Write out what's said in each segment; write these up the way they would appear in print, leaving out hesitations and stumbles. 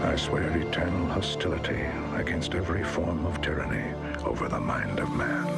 I swear eternal hostility against every form of tyranny over the mind of man.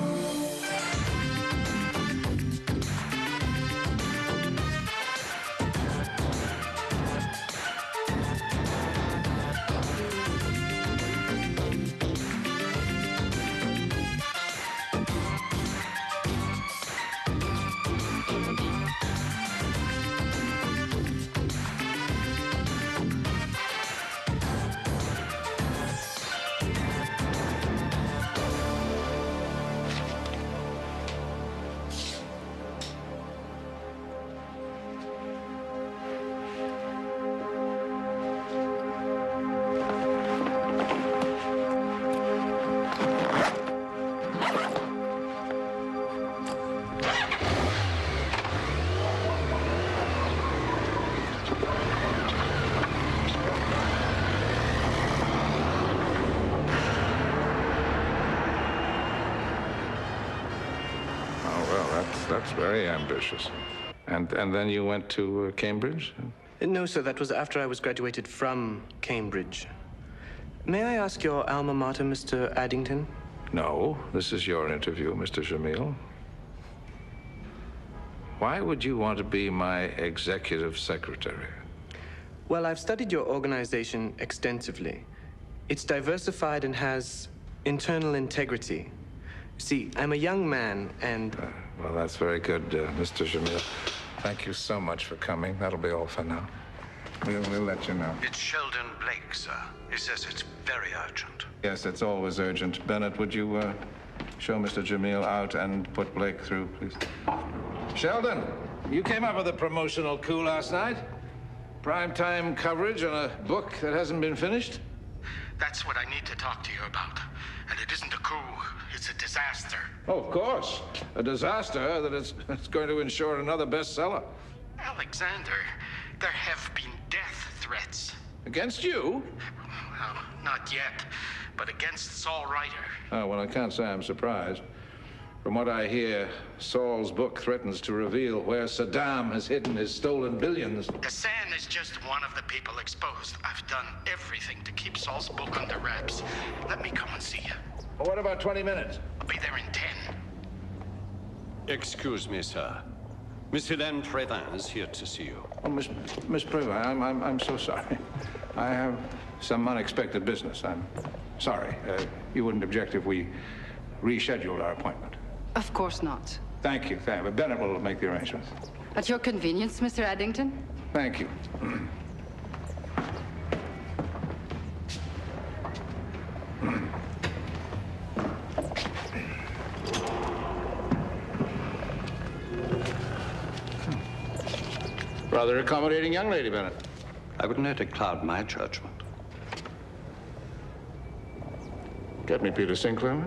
That's very ambitious. And then you went to Cambridge? No, sir, that was after I was graduated from Cambridge. May I ask your alma mater, Mr. Addington? No, this is your interview, Mr. Jamil. Why would you want to be my executive secretary? Well, I've studied your organization extensively. It's diversified and has internal integrity. See, I'm a young man, and... well, that's very good, Mr. Jamil. Thank you so much for coming. That'll be all for now. We'll let you know. It's Sheldon Blake, sir. He says it's very urgent. Yes, it's always urgent. Bennett, would you show Mr. Jamil out and put Blake through, please? Sheldon, you came up with a promotional coup last night? Primetime coverage on a book that hasn't been finished? That's what I need to talk to you about. And it isn't a coup, it's a disaster. Oh, of course. A disaster that it's going to ensure another bestseller. Alexander, there have been death threats. Against you? Well, not yet, but against Saul Ryder. Oh, well, I can't say I'm surprised. From what I hear, Saul's book threatens to reveal where Saddam has hidden his stolen billions. Hassan is just one of the people exposed. I've done everything to keep Saul's book under wraps. Let me come and see you. Well, what about 20 minutes? I'll be there in 10. Excuse me, sir. Miss Helene Prévin is here to see you. Oh, Miss Prévin, I'm so sorry. I have some unexpected business. I'm sorry. You wouldn't object if we rescheduled our appointment? Of course not. Thank you. Bennett will make the arrangements. At your convenience, Mr. Addington. Thank you. Rather accommodating young lady, Bennett. I wouldn't let it cloud my judgment. Get me Peter Sinclair.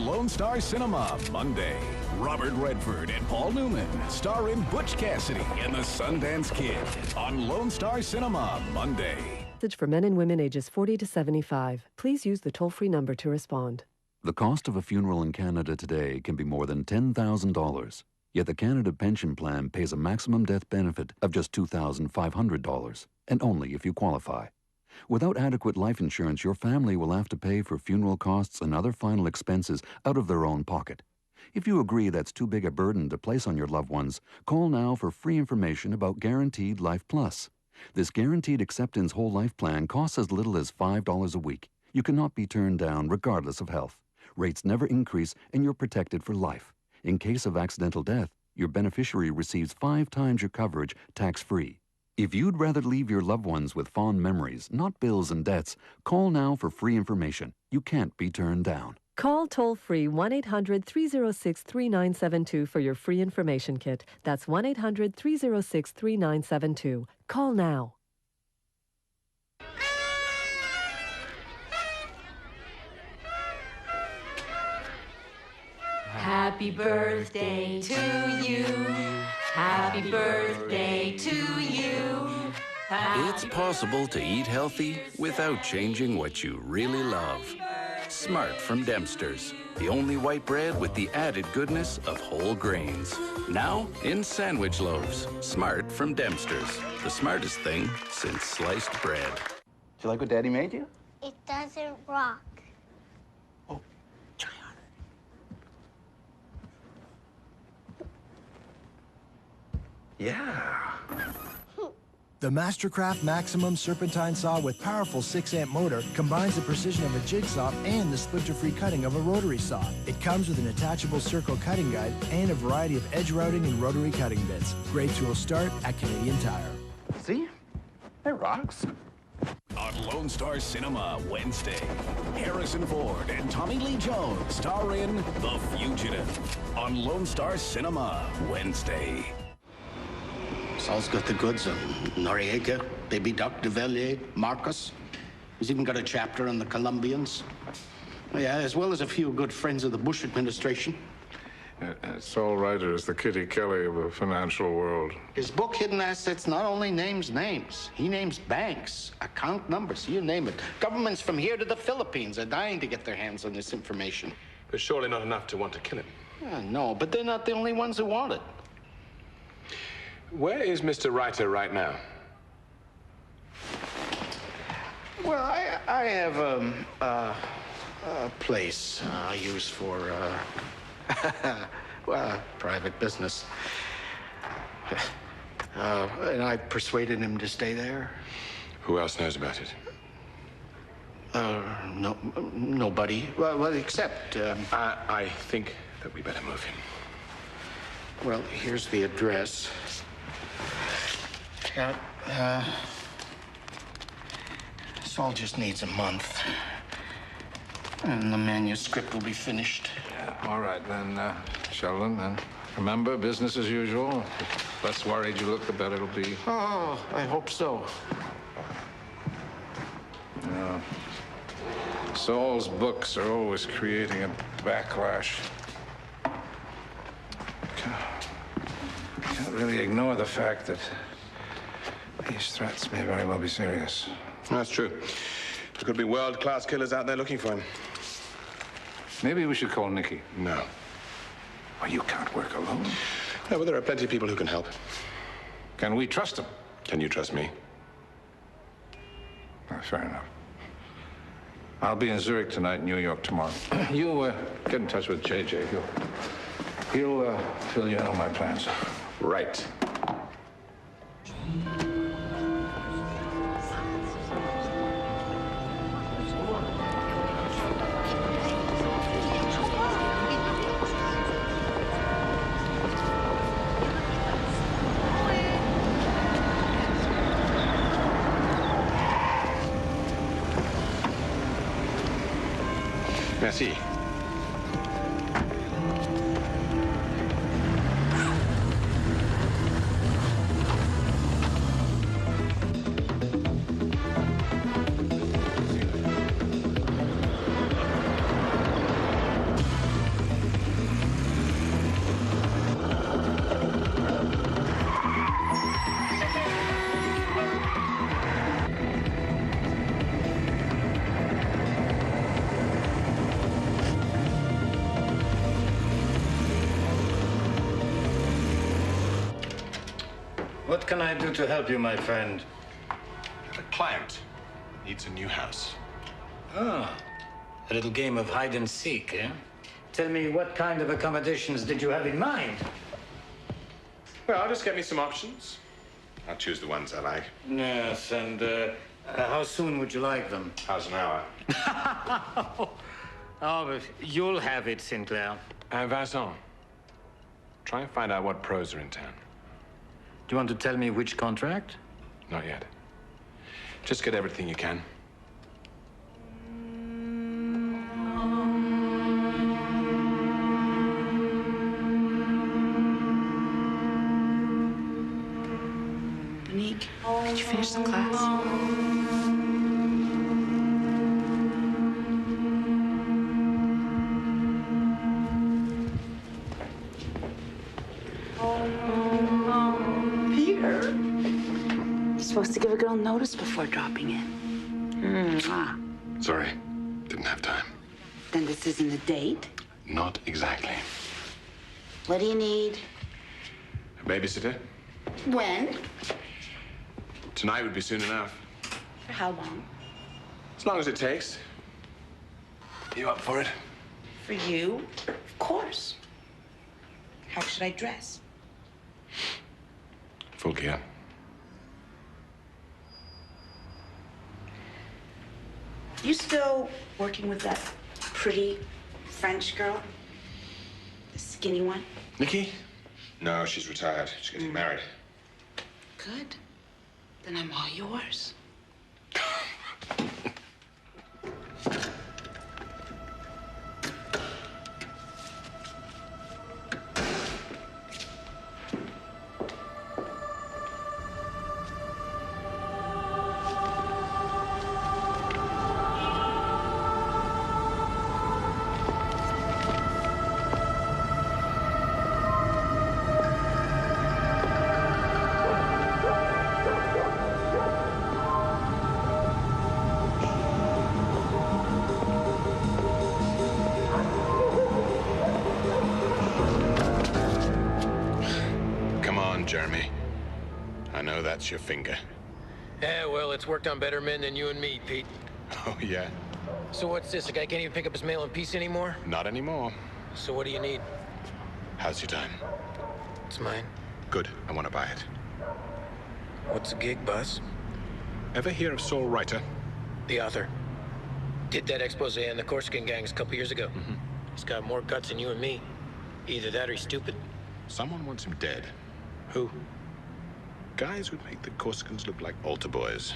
Lone Star Cinema, Monday. Robert Redford and Paul Newman star in Butch Cassidy and the Sundance Kid on Lone Star Cinema, Monday. Message for men and women ages 40 to 75. Please use the toll-free number to respond. The cost of a funeral in Canada today can be more than $10,000. Yet the Canada Pension Plan pays a maximum death benefit of just $2,500, and only if you qualify. Without adequate life insurance, your family will have to pay for funeral costs and other final expenses out of their own pocket. If you agree that's too big a burden to place on your loved ones, call now for free information about Guaranteed Life Plus. This Guaranteed Acceptance Whole Life Plan costs as little as $5 a week. You cannot be turned down regardless of health. Rates never increase and you're protected for life. In case of accidental death, your beneficiary receives 5 times your coverage tax-free. If you'd rather leave your loved ones with fond memories, not bills and debts, call now for free information. You can't be turned down. Call toll-free 1-800-306-3972 for your free information kit. That's 1-800-306-3972. Call now. Happy birthday to you. Happy birthday to you. It's possible to eat healthy without changing what you really love. Smart from Dempster's, the only white bread with the added goodness of whole grains. Now in sandwich loaves. Smart from Dempster's, the smartest thing since sliced bread. Do you like what Daddy made you? It doesn't rock. Oh, try on it. Yeah. The Mastercraft Maximum Serpentine Saw with powerful 6-amp motor combines the precision of a jigsaw and the splinter-free cutting of a rotary saw. It comes with an attachable circle cutting guide and a variety of edge routing and rotary cutting bits. Great tools start at Canadian Tire. See? It rocks. On Lone Star Cinema Wednesday, Harrison Ford and Tommy Lee Jones star in The Fugitive. On Lone Star Cinema Wednesday. Saul's got the goods on Noriega, Baby Duck, de Villiers, Marcus. He's even got a chapter on the Colombians. Yeah, as well as a few good friends of the Bush administration. Saul Ryder is the Kitty Kelly of the financial world. His book, Hidden Assets, not only names names, he names banks, account numbers, you name it. Governments from here to the Philippines are dying to get their hands on this information. But surely not enough to want to kill him. No, but they're not the only ones who want it. Where is Mr. Ryder right now? Well, I have a place I use for, well, private business. And I persuaded him to stay there. Who else knows about it? Nobody. Well, except... I think that we better move him. Well, here's the address. Saul just needs a month. And the manuscript will be finished. Yeah, all right, then, Sheldon, then. Remember, business as usual. The less worried you look, the better it'll be. Oh, I hope so. Saul's books are always creating a backlash. Can't really ignore the fact that these threats may very well be serious. That's true. There's going to be world-class killers out there looking for him. Maybe we should call Nicky. No. Well, you can't work alone. No, but there are plenty of people who can help. Can we trust him? Can you trust me? Fair enough. I'll be in Zurich tonight, New York tomorrow. You get in touch with JJ. He'll fill you in on my plans. Right. Merci. What can I do to help you, my friend? The client needs a new house. Ah, a little game of hide and seek, eh? Tell me, what kind of accommodations did you have in mind? Well, just get me some options. I'll choose the ones I like. Yes, and how soon would you like them? How's an hour? Oh, but you'll have it, Sinclair. Vincent, try and find out what pros are in town. Do you want to tell me which contract? Not yet. Just get everything you can. Monique, did you finish the class? give a girl notice before dropping in. Mwah. Sorry, didn't have time. Then this isn't a date? Not exactly. What do you need? A babysitter? When? Tonight would be soon enough. For how long? As long as it takes. You up for it? For you? Of course. How should I dress? Full gear. You still working with that pretty French girl? The skinny one? Nikki? No, she's retired. She's getting married. Good. Then I'm all yours. Jeremy. I know that's your finger. Yeah, well, it's worked on better men than you and me, Pete. Oh, yeah? So what's this? The guy can't even pick up his mail in peace anymore? Not anymore. So what do you need? How's your time? It's mine. Good. I want to buy it. What's the gig, boss? Ever hear of Saul Reiter? The author. Did that expose on the Corsican gangs a couple years ago. He's got more guts than you and me. Either that or he's stupid. Someone wants him dead. Who? Guys would make the Corsicans look like altar boys.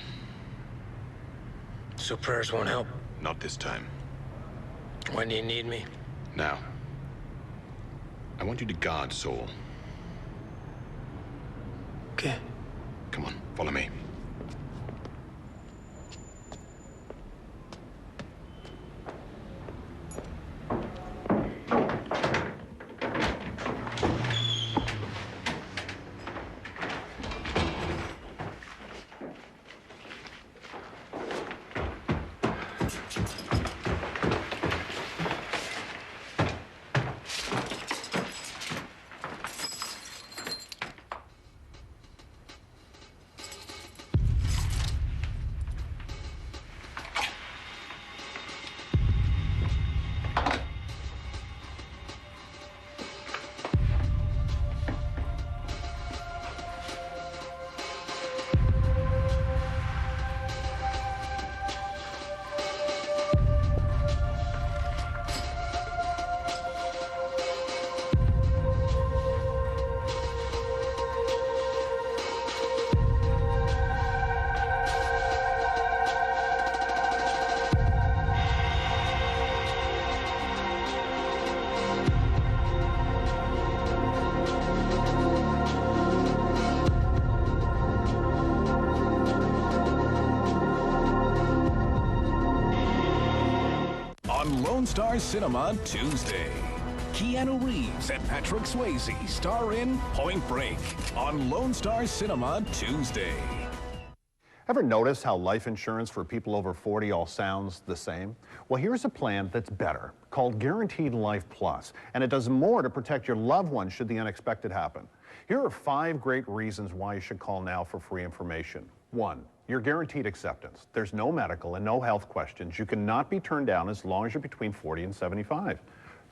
So prayers won't help? Not this time. When do you need me? Now. I want you to guard Saul. Okay. Come on, follow me. Lone Star Cinema Tuesday. Keanu Reeves and Patrick Swayze star in Point Break on Lone Star Cinema Tuesday. Ever notice how life insurance for people over 40 all sounds the same? Well, here's a plan that's better, called Guaranteed Life Plus, and it does more to protect your loved ones should the unexpected happen. Here are 5 great reasons why you should call now for free information. 1. You're guaranteed acceptance. There's no medical and no health questions. You cannot be turned down as long as you're between 40 and 75.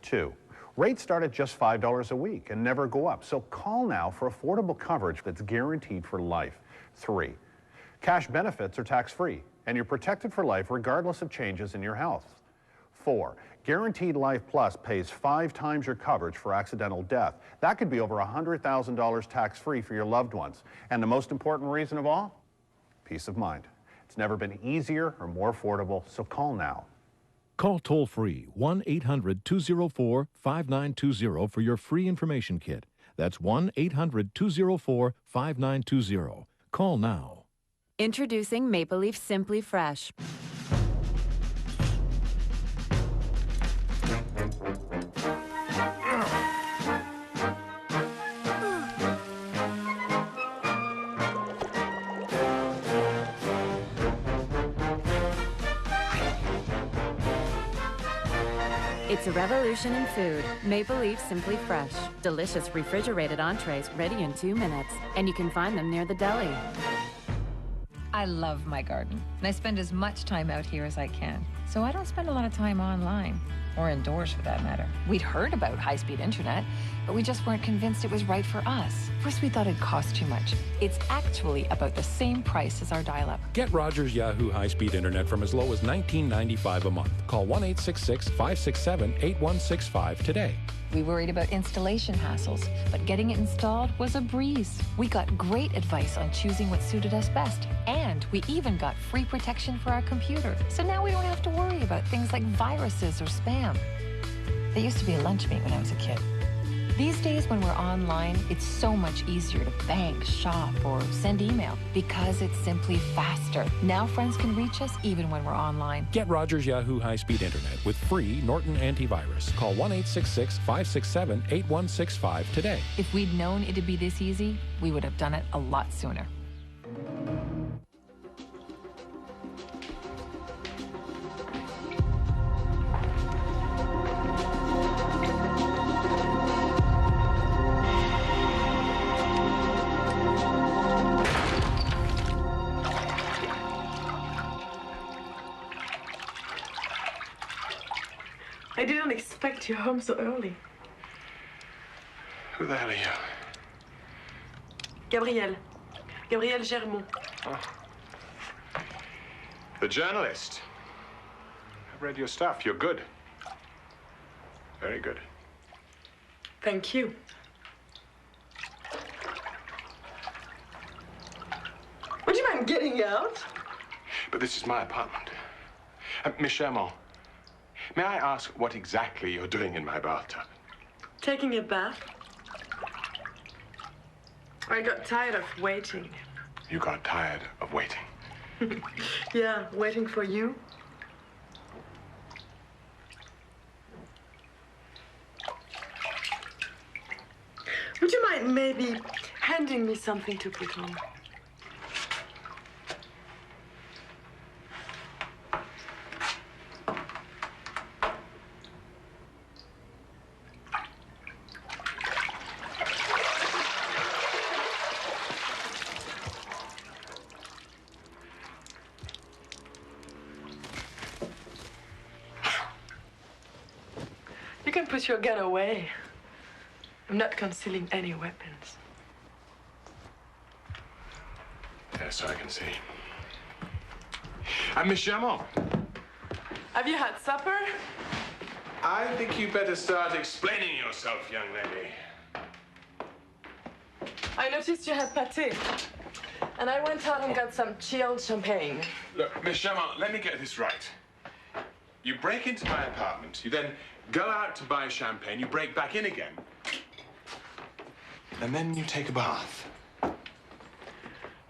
2. Rates start at just $5 a week and never go up, so call now for affordable coverage that's guaranteed for life. 3. Cash benefits are tax-free, and you're protected for life regardless of changes in your health. 4. Guaranteed Life Plus pays 5 times your coverage for accidental death. That could be over $100,000 tax-free for your loved ones. And the most important reason of all? Peace of mind. It's never been easier or more affordable, so call now. Call toll-free 1-800-204-5920 for your free information kit. That's 1-800-204-5920. Call now. Introducing Maple Leaf Simply Fresh. It's a revolution in food. Maple Leaf Simply Fresh. Delicious refrigerated entrees ready in 2 minutes. And you can find them near the deli. I love my garden, and I spend as much time out here as I can. So I don't spend a lot of time online, or indoors for that matter. We'd heard about high-speed internet, but we just weren't convinced it was right for us. First, we thought it'd cost too much. It's actually about the same price as our dial-up. Get Rogers Yahoo high-speed internet from as low as $19.95 a month. Call 1-866-567-8165 today. We worried about installation hassles, but getting it installed was a breeze. We got great advice on choosing what suited us best, and we even got free protection for our computer. So now we don't have to worry about things like viruses or spam. That used to be a lunch meat when I was a kid. These days when we're online, it's so much easier to bank, shop, or send email because it's simply faster. Now friends can reach us even when we're online. Get Rogers Yahoo high-speed internet with free Norton antivirus. Call 1-866-567-8165 today. If we'd known it'd be this easy, we would have done it a lot sooner. I didn't expect you home so early. Who the hell are you? Gabrielle. Gabrielle Germont. Oh. The journalist. I've read your stuff. You're good. Very good. Thank you. Would you mind getting out? But this is my apartment. Miss Germont, may I ask what exactly you're doing in my bathtub? Taking a bath. I got tired of waiting. You got tired of waiting. Yeah, waiting for you. Would you mind maybe handing me something to put on? You can put your gun away. I'm not concealing any weapons. Yes, I can see. Miss Germont. Have you had supper? I think you better start explaining yourself, young lady. I noticed you had pâté. And I went out and got some chilled champagne. Look, Miss Germont, let me get this right. You break into my apartment, you then go out to buy champagne, you break back in again, and then you take a bath. Why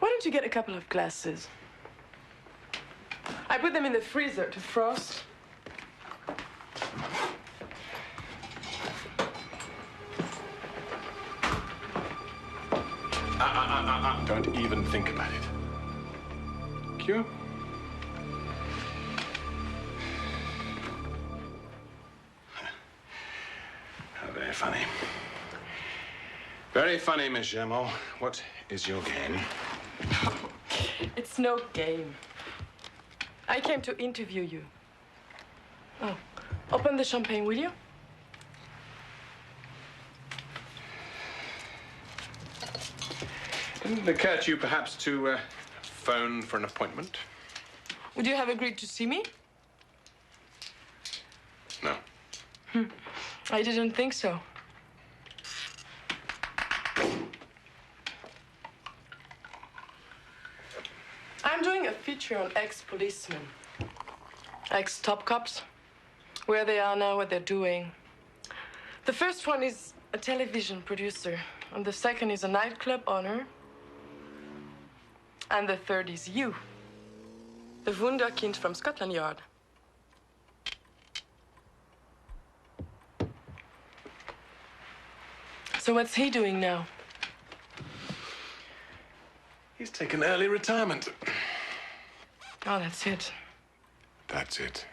don't you get a couple of glasses? I put them in the freezer to frost. Don't even think about it. Cue. Oh, very funny. Very funny, Miss Germont. What is your game? It's no game. I came to interview you. Oh, open the champagne, will you? Didn't it occur to you perhaps to phone for an appointment? Would you have agreed to see me? No. I didn't think so. I'm doing a feature on ex-policemen, ex-top cops, where they are now, what they're doing. The first one is a television producer, and the second is a nightclub owner, and the third is you, the wunderkind from Scotland Yard. So what's he doing now? He's taken early retirement. Oh, that's it. That's it.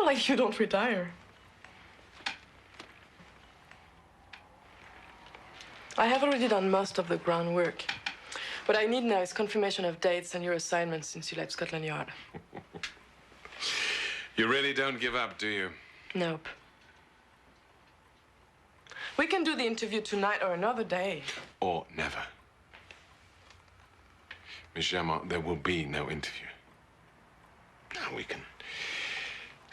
Like you don't retire. I have already done most of the groundwork. What I need now is confirmation of dates and your assignments since you left Scotland Yard. You really don't give up, do you? Nope. We can do the interview tonight or another day. Or never. Miss Germain, there will be no interview. Now we can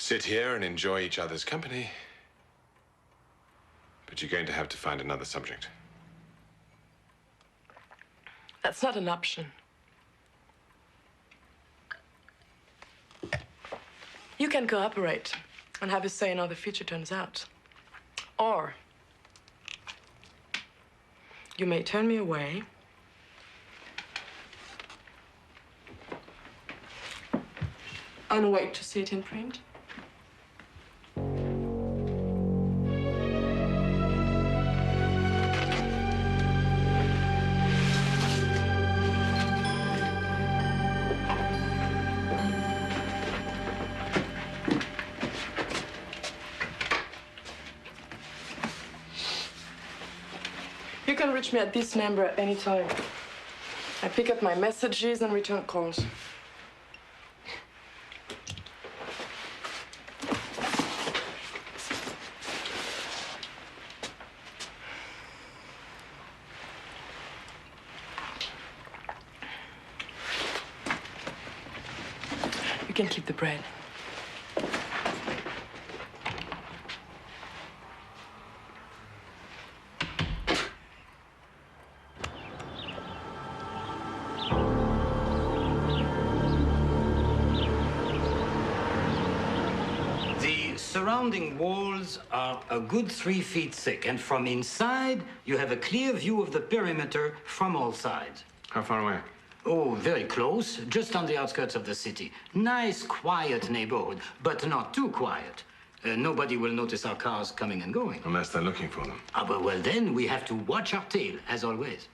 sit here and enjoy each other's company. But you're going to have to find another subject. That's not an option. You can cooperate and have a say in how the feature turns out. Or you may turn me away and wait to see it in print. You can reach me at this number at any time. I pick up my messages and return calls. You can keep the bread. Surrounding walls are a good 3 feet thick, and from inside, you have a clear view of the perimeter from all sides. How far away? Oh, very close, just on the outskirts of the city. Nice, quiet neighborhood, but not too quiet. Nobody will notice our cars coming and going. Unless they're looking for them. Well, then we have to watch our tail, as always.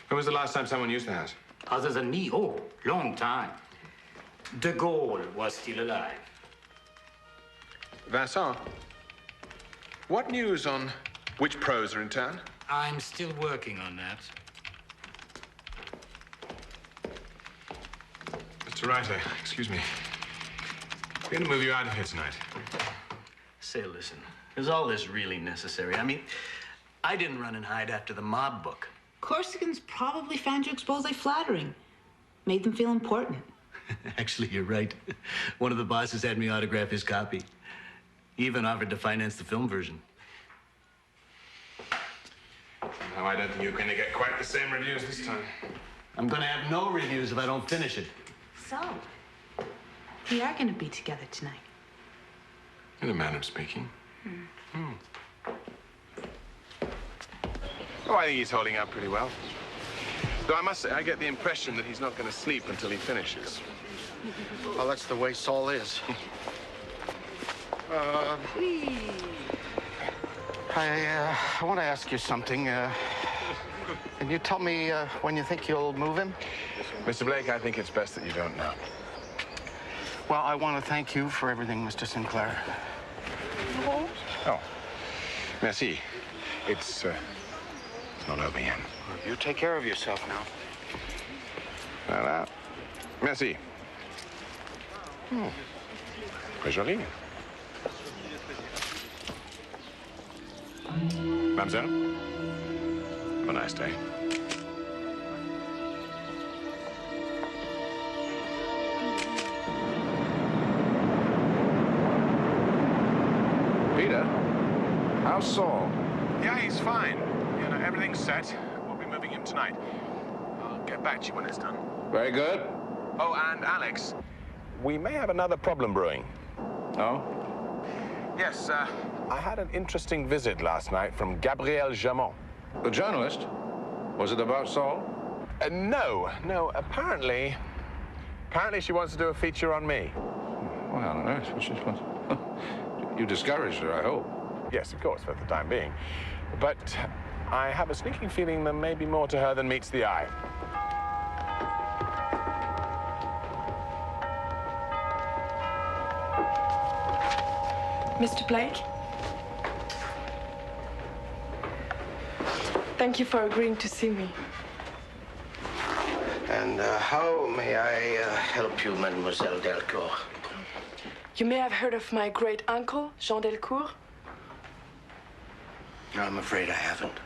When was the last time someone used the house? Other than me? Oh, long time. De Gaulle was still alive. Vincent, what news on which pros are in town? I'm still working on that. Mr. Writer, excuse me. We're going to move you out of here tonight. Say, listen, is all this really necessary? I mean, I didn't run and hide after the mob book. Corsicans probably found your expose flattering. Made them feel important. Actually, you're right. One of the bosses had me autograph his copy. He even offered to finance the film version. Now, I don't think you're going to get quite the same reviews this time. I'm going to have no reviews if I don't finish it. So, we are going to be together tonight. In a manner of speaking. Oh, I think he's holding up pretty well. Though I must say, I get the impression that he's not going to sleep until he finishes. Well, that's the way Saul is. I want to ask you something. Can you tell me when you think you'll move him? Mr. Blake, I think it's best that you don't know. Well, I want to thank you for everything, Mr. Sinclair. Oh, merci. It's not over yet. You take care of yourself now. Voilà. Merci. Très joli. Mademoiselle, have a nice day. Peter, how's Saul? Yeah, he's fine. You know, everything's set. We'll be moving him tonight. I'll get back to you when it's done. Very good. Oh, and Alex, we may have another problem brewing. Oh? Yes, I had an interesting visit last night from Gabrielle Jamont. The journalist? Was it about Saul? No. Apparently she wants to do a feature on me. Well, on earth, what she wants? You discouraged her, I hope. Yes, of course, for the time being. But I have a sneaking feeling there may be more to her than meets the eye. Mr. Blake? Thank you for agreeing to see me. And how may I help you, Mademoiselle Delcourt? You may have heard of my great uncle, Jean Delcourt. No, I'm afraid I haven't.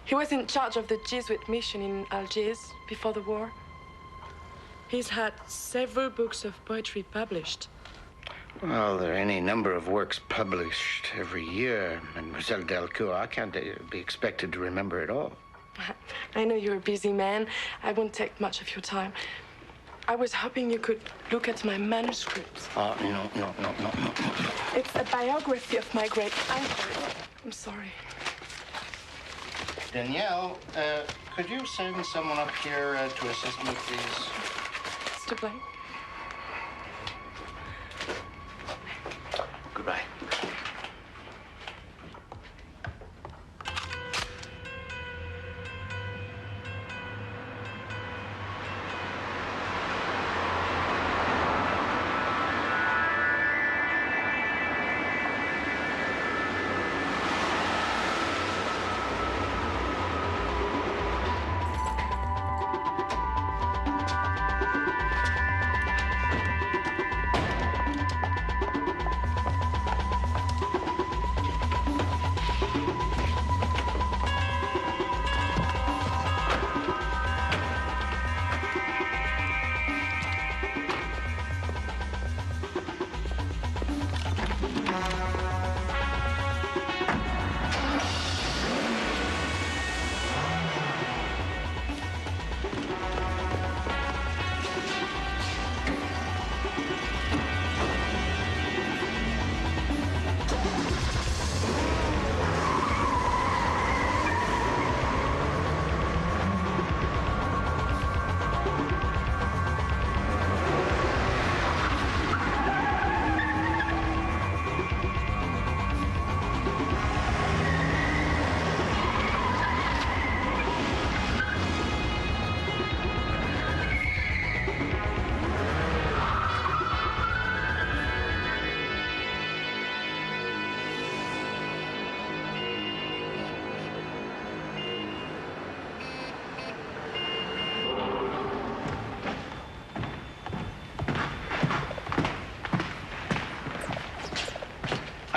He was in charge of the Jesuit mission in Algiers before the war. He's had several books of poetry published. Well, there are any number of works published every year, Mademoiselle Delcourt. I can't be expected to remember it all. I know you're a busy man. I won't take much of your time. I was hoping you could look at my manuscript. Oh, no. It's a biography of my great uncle. I'm sorry. Danielle, could you send someone up here to assist me, please? Mr. Blake? Goodbye.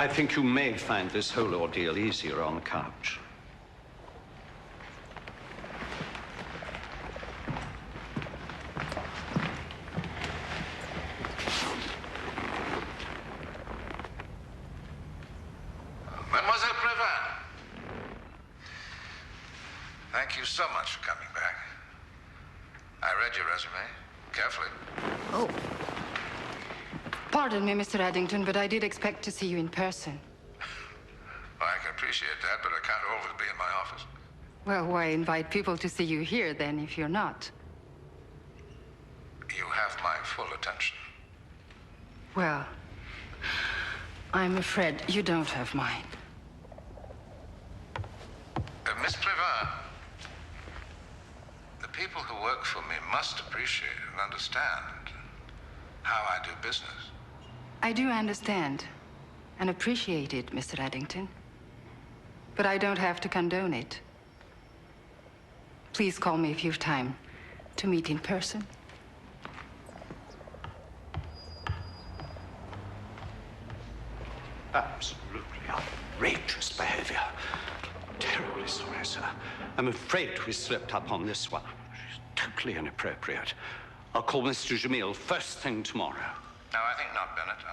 I think you may find this whole ordeal easier on the couch. Mademoiselle Prévan, thank you so much for coming back. I read your resume carefully. Oh. Pardon me, Mr. Addington, but I did expect to see you in person. Well, I can appreciate that, but I can't always be in my office. Well, why invite people to see you here, then, if you're not? You have my full attention. Well, I'm afraid you don't have mine. Miss Prévan, the people who work for me must appreciate and understand how I do business. I do understand and appreciate it, Mr. Addington. But I don't have to condone it. Please call me if you've time to meet in person. Absolutely outrageous behavior. Terribly sorry, sir. I'm afraid we slipped up on this one. It's totally inappropriate. I'll call Mr. Jamil first thing tomorrow. No, I think not, Bennett.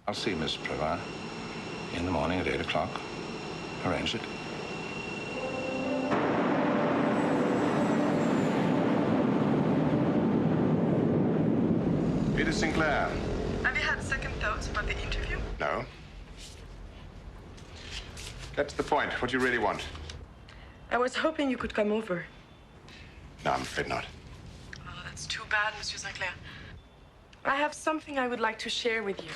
I'll see Miss Prévan in the morning at 8 o'clock. Arrange it. Peter Sinclair. Have you had second thoughts about the interview? No. Get to the point. What do you really want? I was hoping you could come over. No, I'm afraid not. Oh, that's too bad, Monsieur Sinclair. I have something I would like to share with you.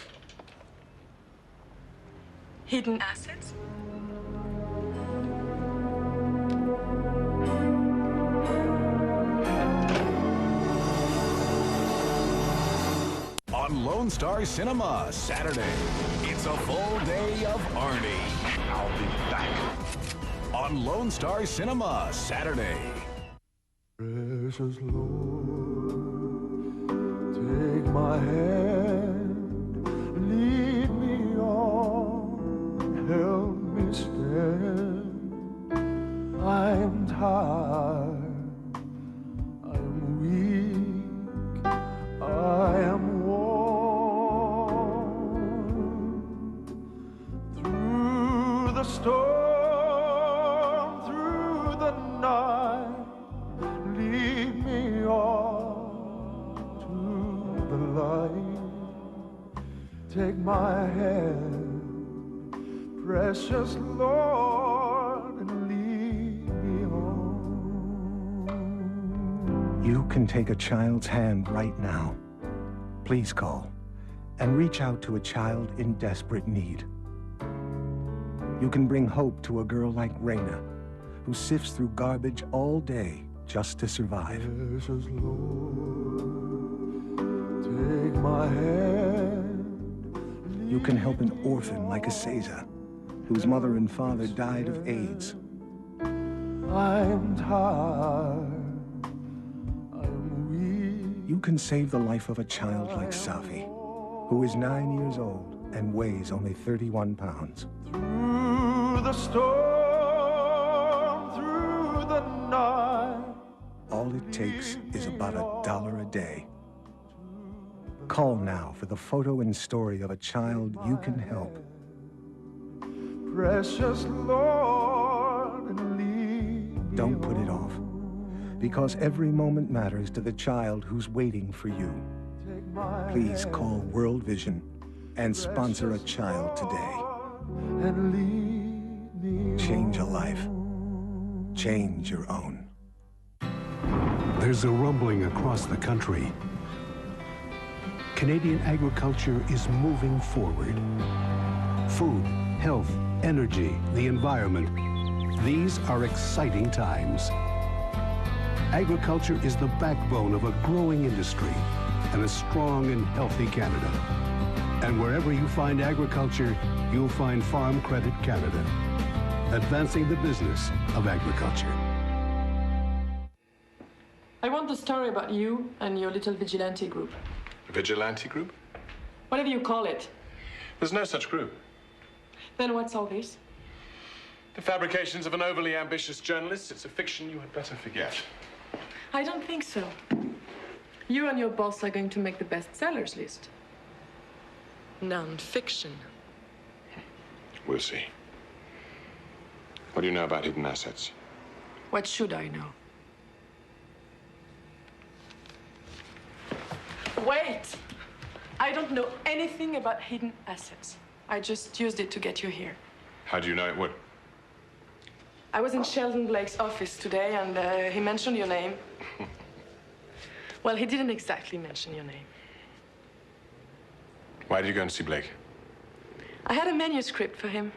Hidden assets? On on Lone Star Cinema Saturday. It's a full day of Arnie. I'll be back on Lone Star Cinema Saturday. Precious Lord, take my hand, lead me on, help me stand. I am tired, I am weak, I am worn. Through the storm, through the night, lead me on to the light. Take my hand, precious Lord, and lead me on. You can take a child's hand right now. Please call and reach out to a child in desperate need. You can bring hope to a girl like Raina, who sifts through garbage all day just to survive. Precious Lord, take my hand. You can help an orphan like a Caesar, whose mother and father died of AIDS. I'm tired, I'm weak. You can save the life of a child like Safi, who is 9 years old and weighs only 31 pounds. Through the storm, through the night. All it takes is about $1 a day. Call now for the photo and story of a child you can help. Precious Lord, and lead me Don't put it off, because every moment matters to the child who's waiting for you. Please call World Vision and sponsor a child today. and lead me Change a life. Change your own. There's a rumbling across the country. Canadian agriculture is moving forward. Food, health, energy, the environment. These are exciting times. Agriculture is the backbone of a growing industry and a strong and healthy Canada. And wherever you find agriculture, you'll find Farm Credit Canada, advancing the business of agriculture. I want the story about you and your little vigilante group. Vigilante group? Whatever you call it. There's no such group. Then what's all this? The fabrications of an overly ambitious journalist. It's a fiction you had better forget. I don't think so. You and your boss are going to make the bestsellers list. Non-fiction. We'll see. What do you know about hidden assets? What should I know? Wait! I don't know anything about hidden assets. I just used it to get you here. How do you know it would? I was in Sheldon Blake's office today, and he mentioned your name. Well, he didn't exactly mention your name. Why did you go and see Blake? I had a manuscript for him.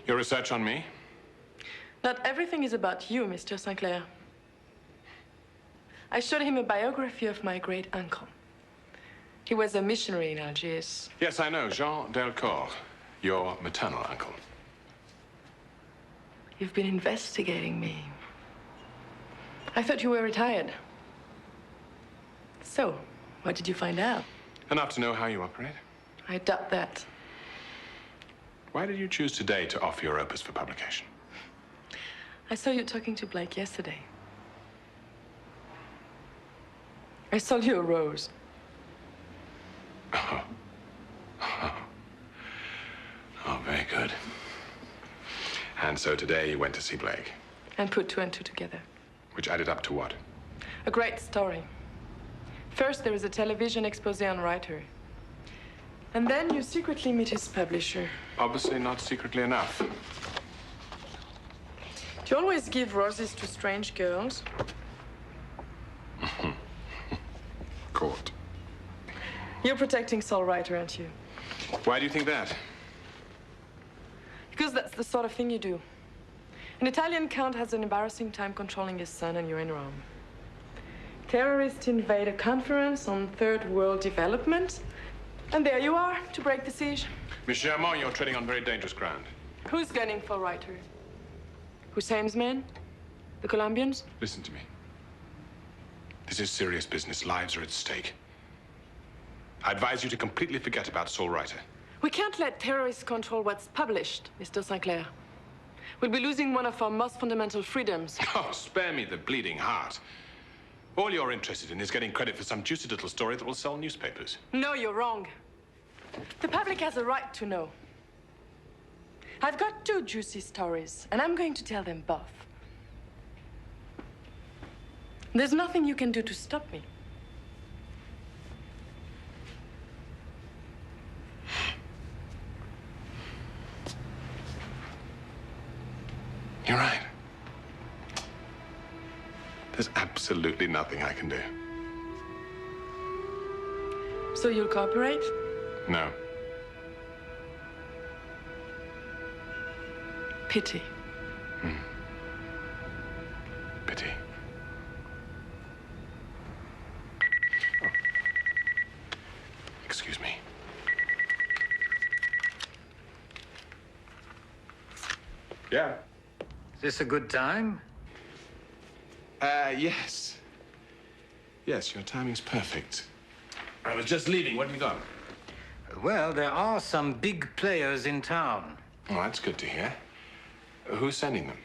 Your research on me? Not everything is about you, Mr. Sinclair. I showed him a biography of my great-uncle. He was a missionary in Algiers. Yes, I know. Jean Delcourt, your maternal uncle. You've been investigating me. I thought you were retired. So, what did you find out? Enough to know how you operate. I doubt that. Why did you choose today to offer your opus for publication? I saw you talking to Blake yesterday. I sold you a rose. Oh. Oh, very good. And so today you went to see Blake. And put two and two together. Which added up to what? A great story. First, there is a television expose on Writer. And then you secretly meet his publisher. Obviously not secretly enough. Do you always give roses to strange girls? Caught. You're protecting Saul Writer, aren't you? Why do you think that? Because that's the sort of thing you do. An Italian count has an embarrassing time controlling his son, and you're in Rome. Terrorists invade a conference on third world development, And there you are, to break the siege. Miss Germain, you're treading on very dangerous ground. Who's gunning for Reiter? Hussein's men? The Colombians? Listen to me. This is serious business. Lives are at stake. I advise you to completely forget about Saul Reiter. We can't let terrorists control what's published, Mr. Sinclair. We'll be losing one of our most fundamental freedoms. Oh, spare me the bleeding heart. All you're interested in is getting credit for some juicy little story that will sell newspapers. No, you're wrong. The public has a right to know. I've got 2 juicy stories, and I'm going to tell them both. There's nothing you can do to stop me. You're right. There's absolutely nothing I can do. So you'll cooperate? No. Pity. Pity. Oh. Excuse me. Yeah. Is this a good time? Yes. Yes, your timing's perfect. I was just leaving. What have you got? Well, there are some big players in town. Oh, that's good to hear. Who's sending them?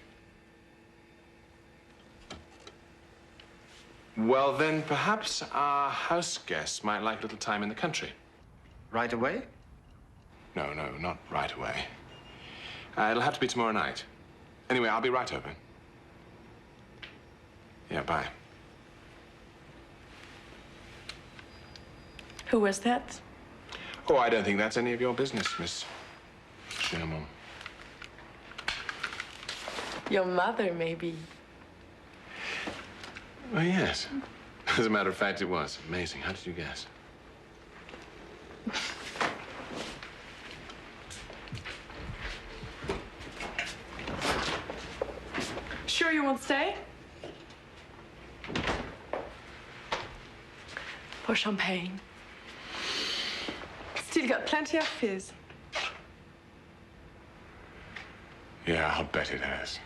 Well, then perhaps our house guests might like a little time in the country. Right away? No, not right away. It'll have to be tomorrow night. Anyway, I'll be right over. Yeah, bye. Who was that? Oh, I don't think that's any of your business, Miss Germain. Your mother, maybe. Oh, yes. As a matter of fact, it was. Amazing. How did you guess? Sure you won't stay? For champagne. Still got plenty of fizz. Yeah, I'll bet it has.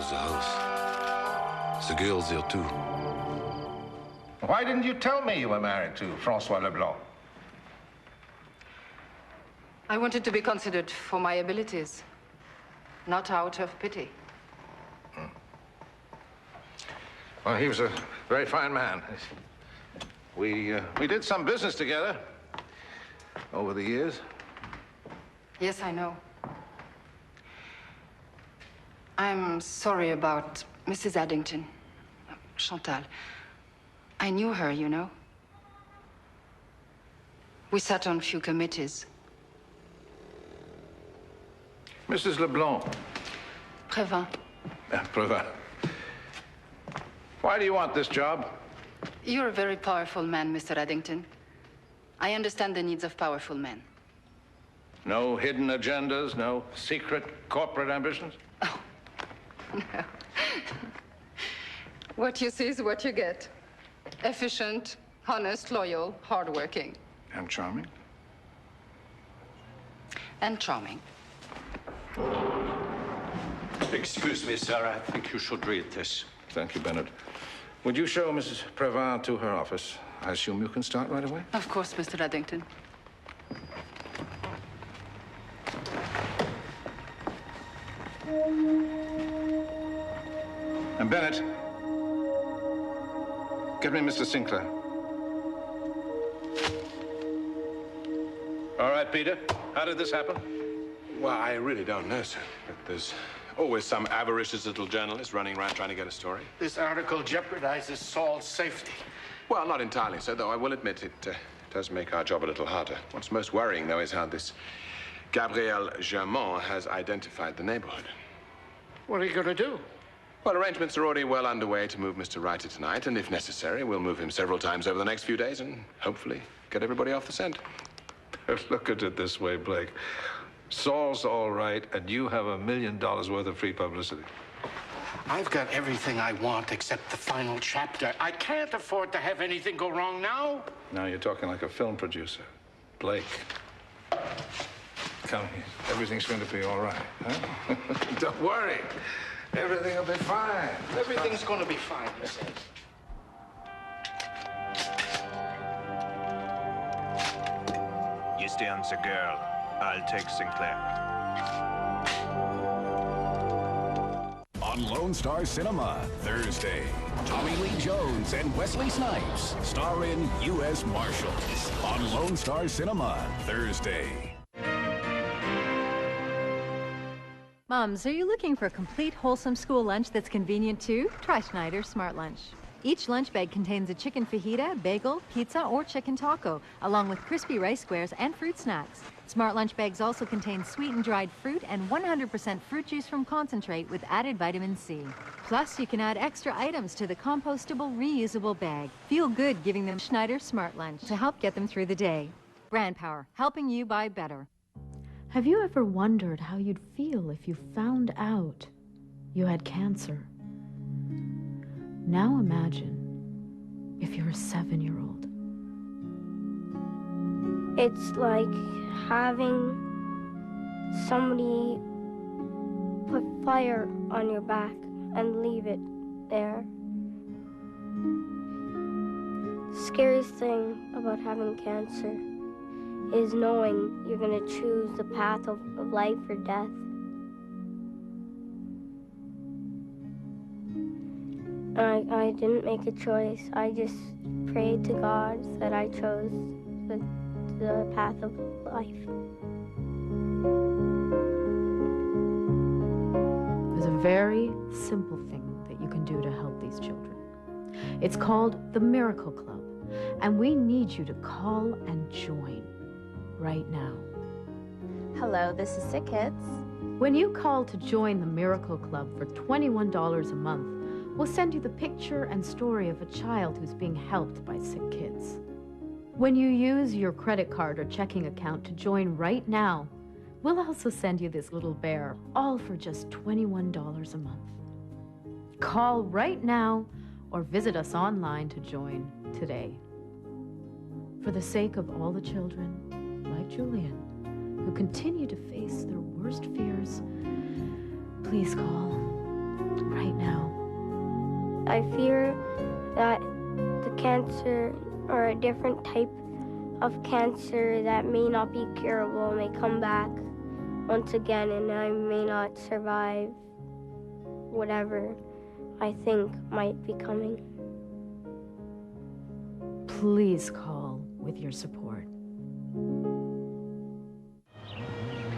The house. The girl's there too. Why didn't you tell me you were married to Francois Leblanc? I wanted to be considered for my abilities, not out of pity. Well, he was a very fine man. We did some business together over the years. Yes, I know. I'm sorry about Mrs. Addington. Chantal. I knew her, you know. We sat on few committees. Mrs. Leblanc. Prévin. Prévin. Why do you want this job? You're a very powerful man, Mr. Addington. I understand the needs of powerful men. No hidden agendas, no secret corporate ambitions? No. What you see is what you get. Efficient, honest, loyal, hardworking. And charming? And charming. Excuse me, sir. I think you should read this. Thank you, Bennett. Would you show Mrs. Previn to her office? I assume you can start right away? Of course, Mr. Addington. And Bennett, get me Mr. Sinclair. All right, Peter. How did this happen? Well, I really don't know, sir. But there's always some avaricious little journalist running around trying to get a story. This article jeopardizes Saul's safety. Well, not entirely so, though I will admit it does make our job a little harder. What's most worrying, though, is how this Gabriel Germain has identified the neighborhood. What are you going to do? Well, arrangements are already well underway to move Mr. Reiter tonight, and if necessary, we'll move him several times over the next few days and hopefully get everybody off the scent. Look at it this way, Blake. Saul's all right, and you have $1 million worth of free publicity. I've got everything I want except the final chapter. I can't afford to have anything go wrong now. Now you're talking like a film producer. Blake, come here. Everything's going to be all right, huh? Don't worry. Everything will be fine. Everything's going to be fine, he says. You stay on the girl. I'll take Sinclair. On Lone Star Cinema, Thursday, Tommy Lee Jones and Wesley Snipes star in U.S. Marshals. On Lone Star Cinema, Thursday. Moms, are you looking for a complete, wholesome school lunch that's convenient too? Try Schneider's Smart Lunch. Each lunch bag contains a chicken fajita, bagel, pizza, or chicken taco, along with crispy rice squares and fruit snacks. Smart Lunch bags also contain sweetened dried fruit and 100% fruit juice from concentrate with added vitamin C. Plus, you can add extra items to the compostable, reusable bag. Feel good giving them Schneider's Smart Lunch to help get them through the day. Brand Power, helping you buy better. Have you ever wondered how you'd feel if you found out you had cancer? Now imagine if you're a 7-year-old. It's like having somebody put fire on your back and leave it there. The scariest thing about having cancer is knowing you're going to choose the path of life or death. I didn't make a choice. I just prayed to God that I chose the path of life. There's a very simple thing that you can do to help these children. It's called the Miracle Club, and we need you to call and join right now. Hello, this is Sick Kids. When you call to join the Miracle Club for $21 a month, we'll send you the picture and story of a child who's being helped by Sick Kids. When you use your credit card or checking account to join right now, we'll also send you this little bear, all for just $21 a month. Call right now or visit us online to join today. For the sake of all the children, like Julian, who continue to face their worst fears, please call right now. I fear that the cancer or a different type of cancer that may not be curable may come back once again, and I may not survive whatever I think might be coming. Please call with your support.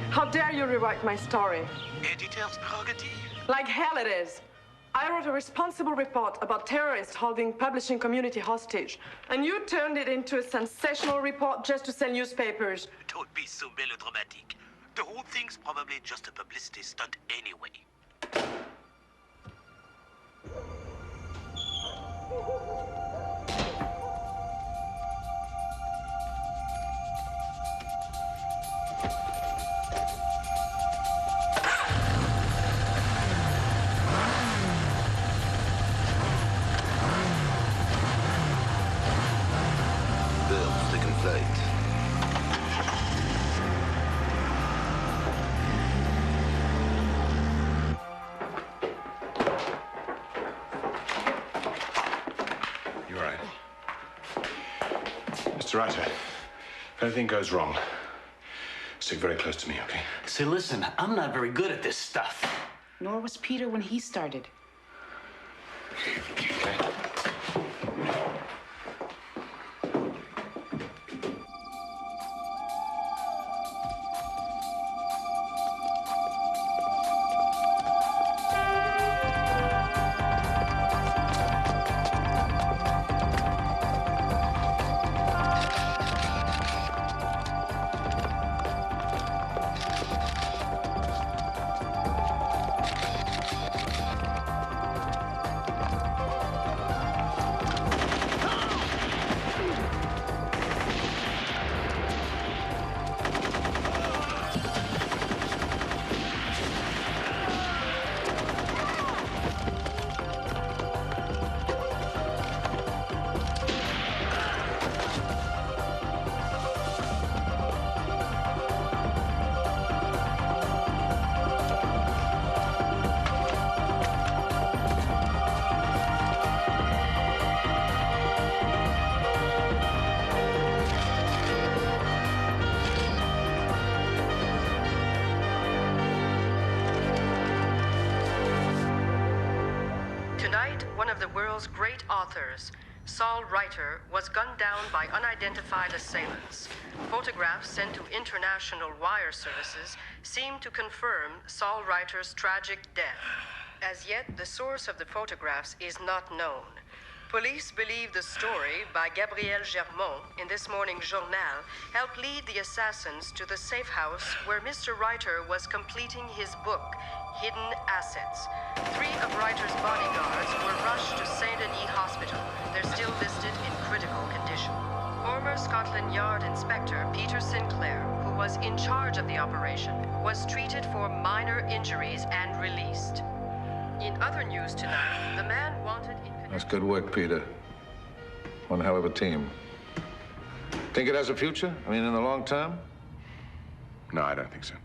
How dare you rewrite my story? Editor's prerogative. Like hell it is. I wrote a responsible report about terrorists holding publishing community hostage, and you turned it into a sensational report just to sell newspapers. Don't be so melodramatic. The whole thing's probably just a publicity stunt anyway. Mr. Writer, if anything goes wrong, stick very close to me, okay? Say, listen, I'm not very good at this stuff. Nor was Peter when he started. Okay. Tonight, one of the world's great authors, Saul Reiter, was gunned down by unidentified assailants. Photographs sent to international wire services seem to confirm Saul Reiter's tragic death. As yet, the source of the photographs is not known. Police believe the story by Gabriel Germont in this morning's journal helped lead the assassins to the safe house where Mr. Reiter was completing his book, Hidden Assets. 3 of Reiter's bodyguards were rushed to Saint Denis Hospital. They're still listed in critical condition. Former Scotland Yard Inspector Peter Sinclair, who was in charge of the operation, was treated for minor injuries and released. In other news tonight, the man wanted in... That's good work, Peter. One hell of a team. Think it has a future? I mean, in the long term? No, I don't think so.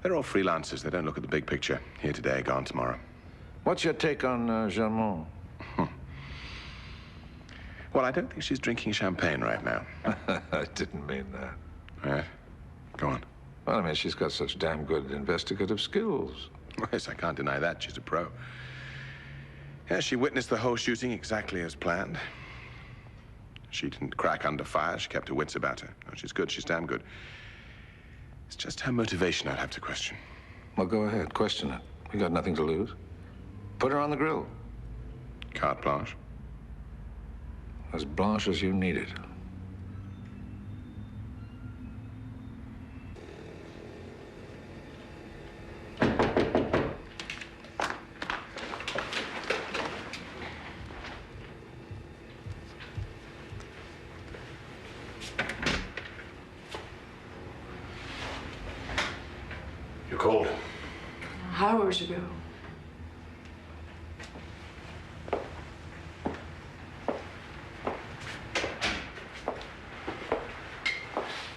They're all freelancers. They don't look at the big picture. Here today, gone tomorrow. What's your take on Germont? Well, I don't think she's drinking champagne right now. I didn't mean that. All right. Go on. Well, I mean, she's got such damn good investigative skills. Yes, I can't deny that. She's a pro. Yeah, she witnessed the whole shooting exactly as planned. She didn't crack under fire. She kept her wits about her. Oh, she's good. She's damn good. It's just her motivation I'd have to question. Well, go ahead. Question it. We got nothing to lose. Put her on the grill. Carte blanche. As blanche as you need it. You called? Hours ago.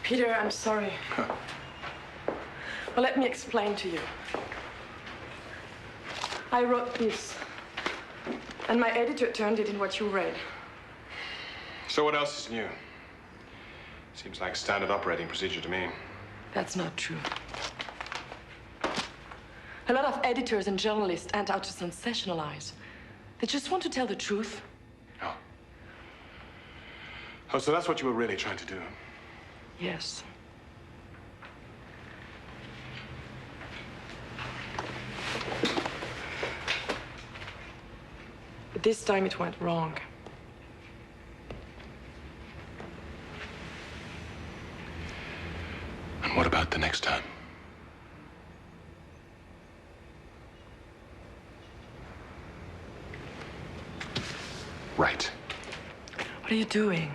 Peter, I'm sorry. Well, let me explain to you. I wrote this, and my editor turned it in what you read. So what else is new? Seems like standard operating procedure to me. That's not true. A lot of editors and journalists aren't out to sensationalize. They just want to tell the truth. Oh, so that's what you were really trying to do? Yes. But this time it went wrong. And what about the next time? Right. What are you doing?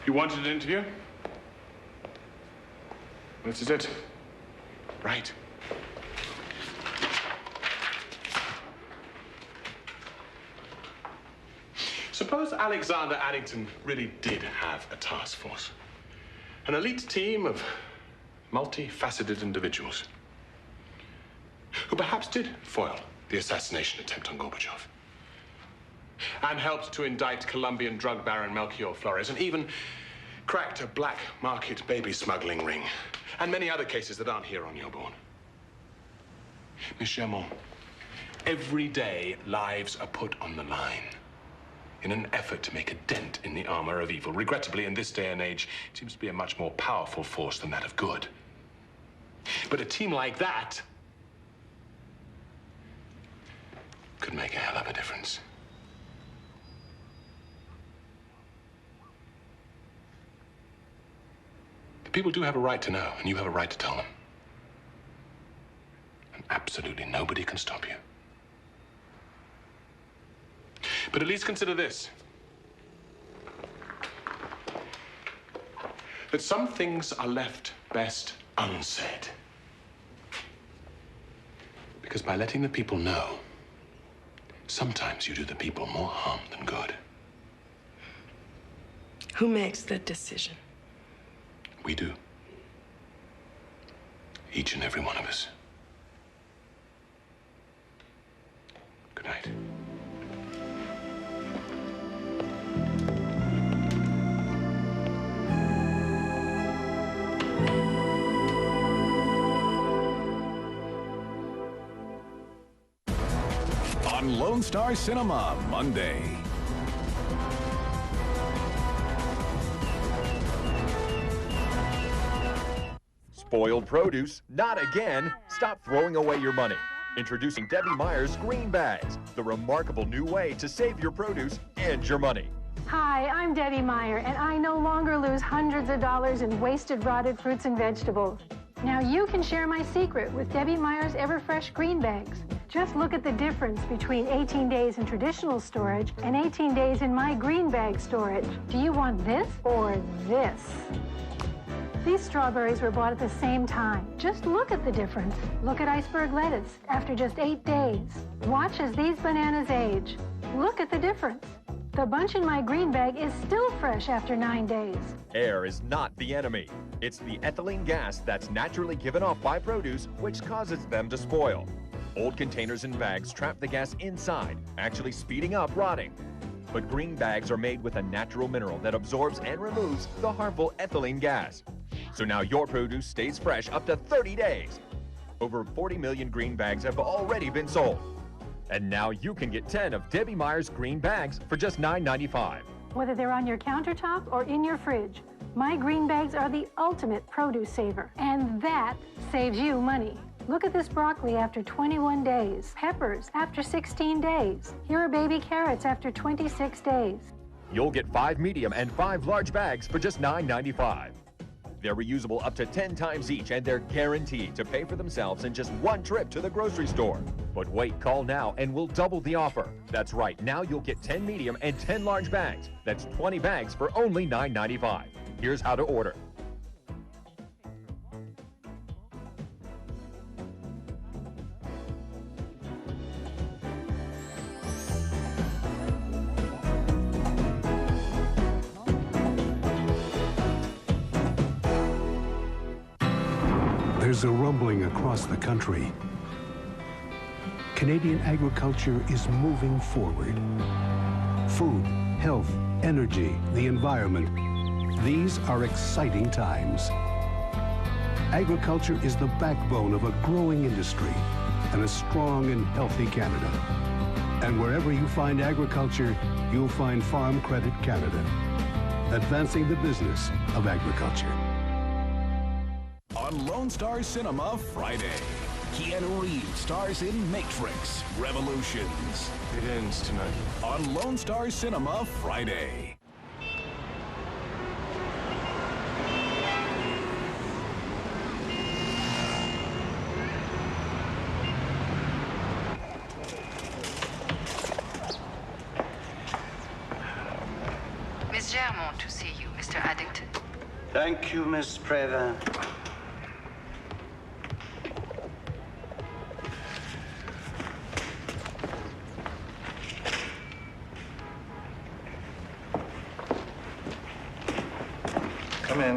You wanted an interview? This is it. Right. Suppose Alexander Addington really did have a task force. An elite team of multifaceted individuals who perhaps did foil the assassination attempt on Gorbachev. and helped to indict Colombian drug baron Melchior Flores, and even cracked a black market baby smuggling ring, and many other cases that aren't here on your board. Miss Germont, every day lives are put on the line in an effort to make a dent in the armor of evil. Regrettably, in this day and age, it seems to be a much more powerful force than that of good. But a team like that could make a hell of a difference. The people do have a right to know, and you have a right to tell them. And absolutely nobody can stop you. But at least consider this. That some things are left best unsaid. Because by letting the people know, sometimes you do the people more harm than good. Who makes that decision? We do. Each and every one of us. Good night. On Lone Star Cinema, Monday. Spoiled produce? Not again! Stop throwing away your money. Introducing Debbie Meyer's Green Bags, the remarkable new way to save your produce and your money. Hi, I'm Debbie Meyer, and I no longer lose hundreds of dollars in wasted rotted fruits and vegetables. Now you can share my secret with Debbie Meyer's Everfresh Green Bags. Just look at the difference between 18 days in traditional storage and 18 days in my green bag storage. Do you want this or this? These strawberries were bought at the same time. Just look at the difference. Look at iceberg lettuce after just 8 days. Watch as these bananas age. Look at the difference. The bunch in my green bag is still fresh after 9 days. Air is not the enemy. It's the ethylene gas that's naturally given off by produce, which causes them to spoil. Old containers and bags trap the gas inside, actually speeding up rotting. But green bags are made with a natural mineral that absorbs and removes the harmful ethylene gas. So now your produce stays fresh up to 30 days. Over 40 million green bags have already been sold. And now you can get 10 of Debbie Meyer's green bags for just $9.95. Whether they're on your countertop or in your fridge, my green bags are the ultimate produce saver. And that saves you money. Look at this broccoli after 21 days. Peppers after 16 days. Here are baby carrots after 26 days. You'll get 5 medium and 5 large bags for just $9.95. They're reusable up to 10 times each, and they're guaranteed to pay for themselves in just one trip to the grocery store. But wait, call now and we'll double the offer. That's right, now you'll get 10 medium and 10 large bags. That's 20 bags for only $9.95. Here's how to order. There's a rumbling across the country. Canadian agriculture is moving forward. Food, health, energy, the environment. These are exciting times. Agriculture is the backbone of a growing industry and a strong and healthy Canada. And wherever you find agriculture, you'll find Farm Credit Canada, advancing the business of agriculture. On Lone Star Cinema, Friday. Keanu Reeves stars in Matrix Revolutions. It ends tonight. On Lone Star Cinema, Friday. Miss Germont to see you, Mr. Addington. Thank you, Miss Previn.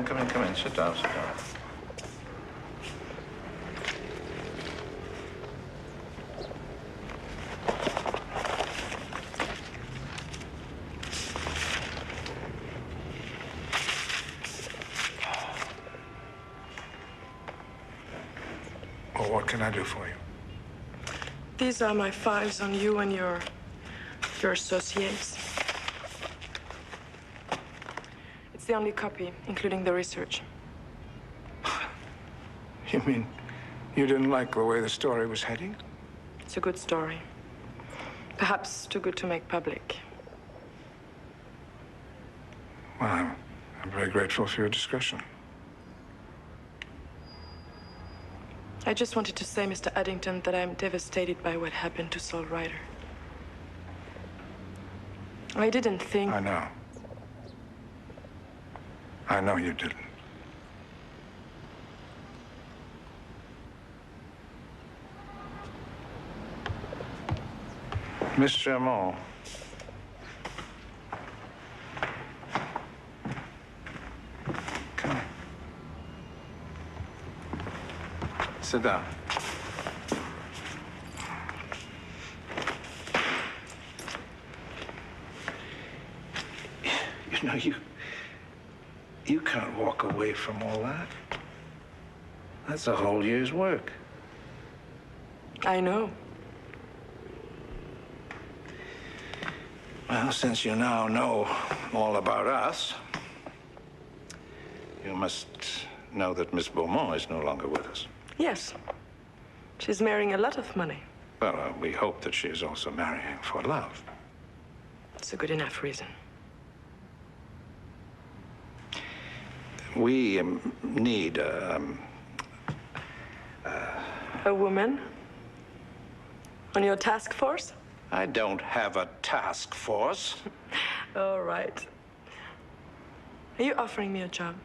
Come in. Sit down. Well, what can I do for you? These are my files on you and your associates. It's the only copy, including the research. You mean you didn't like the way the story was heading? It's a good story. Perhaps too good to make public. Well, I'm very grateful for your discretion. I just wanted to say, Mr. Addington, that I'm devastated by what happened to Saul Ryder. I didn't think... I know. I know you didn't. Miss Germont. Come. Sit down. You know, you can't walk away from all that. That's a whole year's work. I know. Well, since you now know all about us, you must know that Miss Beaumont is no longer with us. Yes. She's marrying a lot of money. Well, we hope that she is also marrying for love. It's a good enough reason. We need a woman on your task force? I don't have a task force. All right. Are you offering me a job?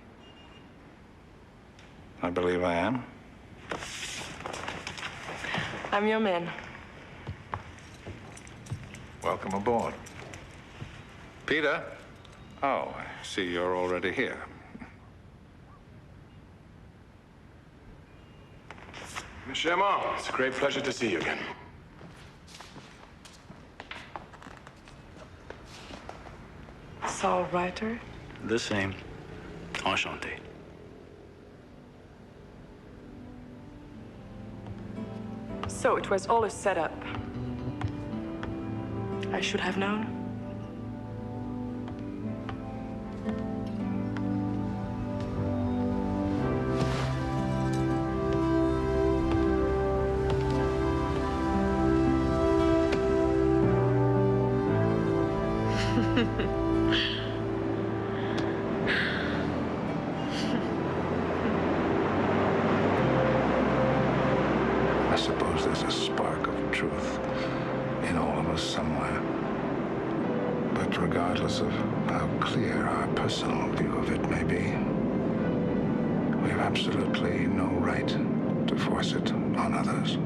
I believe I am. I'm your man. Welcome aboard. Peter? Oh, I see you're already here. Miss Germont, it's a great pleasure to see you again. Saul Ryder? The same. Enchanté. So it was all a setup. I should have known. I suppose there's a spark of truth in all of us somewhere. But regardless of how clear our personal view of it may be, we have absolutely no right to force it on others.